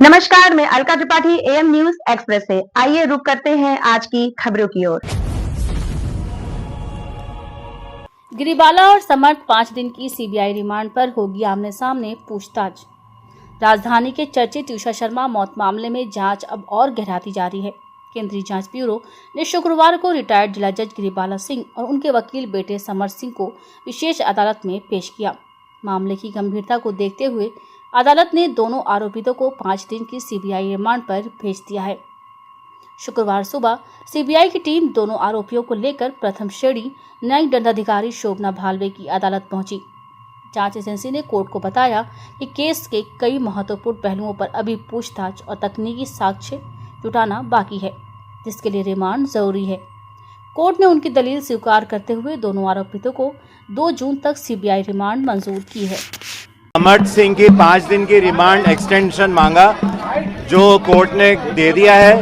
नमस्कार, मैं Alka Tripathi am news express से। आइए रुक करते हैं आज की खबरों की ओर। गिरिबाला और समर्थ 5 दिन की सीबीआई रिमांड पर होगी आमने सामने पूछताछ। राजधानी के चर्चित उषा शर्मा मौत मामले में जांच अब और गहराती जा रही है। केंद्रीय जांच ब्यूरो ने शुक्रवार को रिटायर्ड जिला जज गिरिबाला सिंह और उनके वकील बेटे समर्थ सिंह को विशेष अदालत में पेश किया। मामले की गंभीरता को देखते हुए अदालत ने दोनों आरोपितों को 5 दिन की सीबीआई रिमांड पर भेज दिया है। शुक्रवार सुबह सीबीआई की टीम दोनों आरोपियों को लेकर प्रथम श्रेणी न्यायिक दंडाधिकारी शोभना भालवे की अदालत पहुंची। जांच एजेंसी ने कोर्ट को बताया कि केस के कई महत्वपूर्ण पहलुओं पर अभी पूछताछ और तकनीकी साक्ष्य जुटाना बाकी है, जिसके लिए रिमांड जरूरी है। कोर्ट ने उनकी दलील स्वीकार करते हुए दोनों आरोपितों को 2 जून तक सीबीआई रिमांड मंजूर की है। समर्थ सिंह की 5 दिन की रिमांड एक्सटेंशन मांगा, जो कोर्ट ने दे दिया है,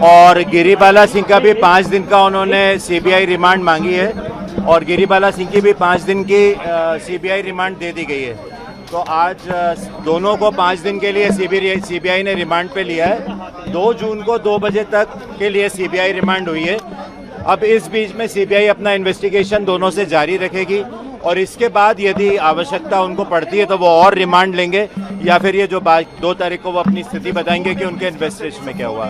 और गिरिबाला सिंह का भी 5 दिन का उन्होंने सीबीआई रिमांड मांगी है, और गिरिबाला सिंह की भी 5 दिन की सीबीआई रिमांड दे दी गई है। तो आज दोनों को 5 दिन के लिए सीबीआई ने रिमांड पे लिया है। 2 जून को 2 बजे तक के लिए सीबीआई रिमांड हुई है। अब इस बीच में सीबीआई अपना इन्वेस्टिगेशन दोनों से जारी रखेगी, और इसके बाद यदि आवश्यकता उनको पड़ती है तो वो और रिमांड लेंगे, या फिर ये जो 2 तारीख को वो अपनी स्थिति बताएंगे कि उनके इन्वेस्टिगेशन में क्या हुआ।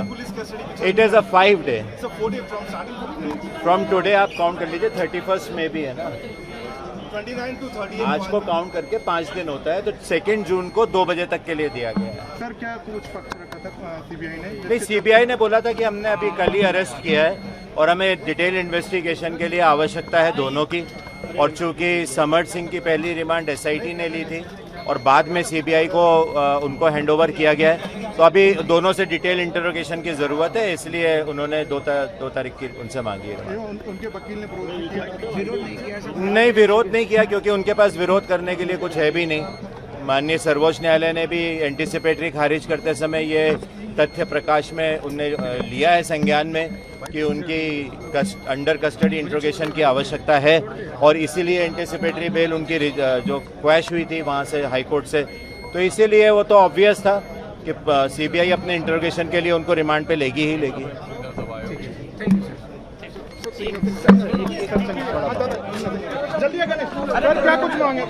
It is a 5 day from today. आप काउंट कर लीजिए, 31 में भी है ना, 29 to 30 आज को काउंट करके 5 दिन होता है, तो 2 जून को 2 बजे तक के लिए दिया गया है। सर, क्या कुछ पक्ष रखा था सीबीआई ने? नहीं, सीबीआई ने बोला था कि हमने अभी कल ही अरेस्ट किया है और हमें डिटेल इन्वेस्टिगेशन के लिए आवश्यकता है दोनों की, और चूंकि समर्थ सिंह की पहली रिमांड एसआईटी ने ली थी और बाद में सीबीआई को उनको हैंडओवर किया गया है, तो अभी दोनों से डिटेल इंटरोगेशन की ज़रूरत है, इसलिए उन्होंने 2 तारीख की उनसे मांगी है। उनके वकील ने विरोध नहीं किया? नहीं, विरोध नहीं किया, क्योंकि उनके पास विरोध करने के लिए कुछ है भी नहीं। माननीय सर्वोच्च न्यायालय ने भी एंटीसिपेटरी खारिज करते समय ये तथ्य प्रकाश में उनने लिया है संज्ञान में कि उनकी अंडर कस्टडी इंट्रोगेशन की आवश्यकता है, और इसीलिए एंटीसिपेटरी बेल उनकी जो क्वैश हुई थी वहाँ से हाई कोर्ट से, तो इसीलिए वो तो ऑब्वियस था कि सीबीआई अपने इंट्रोगेशन के लिए उनको रिमांड पे लेगी ही लेगी। सर, क्या कुछ मांगे?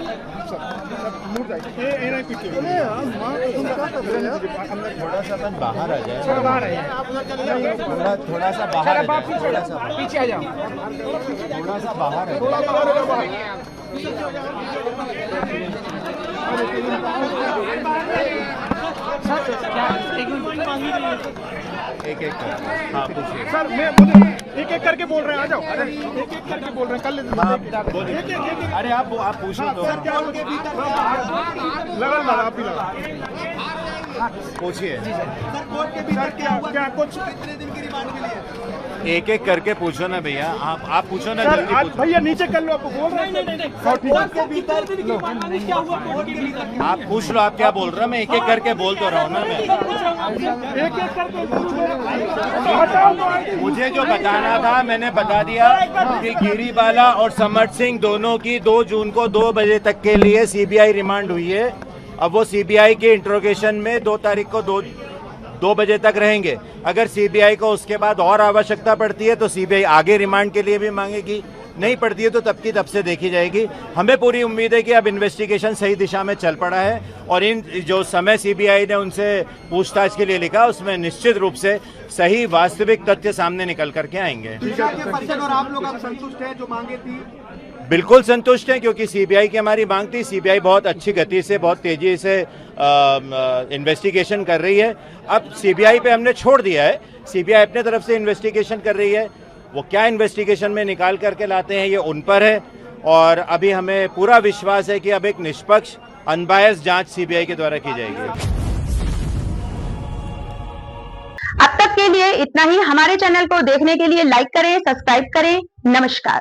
थोड़ा सा अपन बाहर आ जाए, थोड़ा सा बाहर, पीछे आ जाओ, थोड़ा सा बाहर है। एक हाँ, पूछिए सर। मैं एक एक करके बोल रहे हैं, आ जाओ। अरे एक एक करके बोल रहे हैं, कल अरे आप पूछो तो। लगा आप भी लगा, पूछिए। सर क्या कुछ कितने दिन की रिमांड के लिए? एक एक करके पूछो ना भैया, आप पूछो ना, सर जल्दी आज पूछो। भैया नीचे कर लो, आपको बोल रहे हैं। आप पूछ लो, आप क्या बोल रहे हो, मैं एक एक करके बोल तो रहा हूँ ना। मैं एक एक करके मुझे जो बताना था मैंने बता दिया कि गिरिबाला और समर्थ सिंह दोनों की 2 जून को 2 बजे तक के लिए सीबीआई रिमांड हुई है। अब वो सीबीआई के इंट्रोगेशन में 2 तारीख को 2 बजे तक रहेंगे। अगर सीबीआई को उसके बाद और आवश्यकता पड़ती है तो सीबीआई आगे रिमांड के लिए भी मांगेगी, नहीं पड़ती है तो तब की तब से देखी जाएगी। हमें पूरी उम्मीद है कि अब इन्वेस्टिगेशन सही दिशा में चल पड़ा है, और इन जो समय सीबीआई ने उनसे पूछताछ के लिए लिखा उसमें निश्चित रूप से सही वास्तविक तथ्य सामने निकल करके आएंगे। और आप लोग संतुष्ट हैं जो मांगे थी? बिल्कुल संतुष्ट हैं, क्योंकि सीबीआई की हमारी मांग थी। सीबीआई बहुत अच्छी गति से, बहुत तेजी से इन्वेस्टिगेशन कर रही है। अब सीबीआई पे हमने छोड़ दिया है, सीबीआई अपने तरफ से इन्वेस्टिगेशन कर रही है। वो क्या इन्वेस्टिगेशन में निकाल करके लाते हैं ये उन पर है, और अभी हमें पूरा विश्वास है कि अब एक निष्पक्ष अनबायस्ड जांच सीबीआई के द्वारा की जाएगी। अब तक के लिए इतना ही। हमारे चैनल को देखने के लिए लाइक करें, सब्सक्राइब करें। नमस्कार।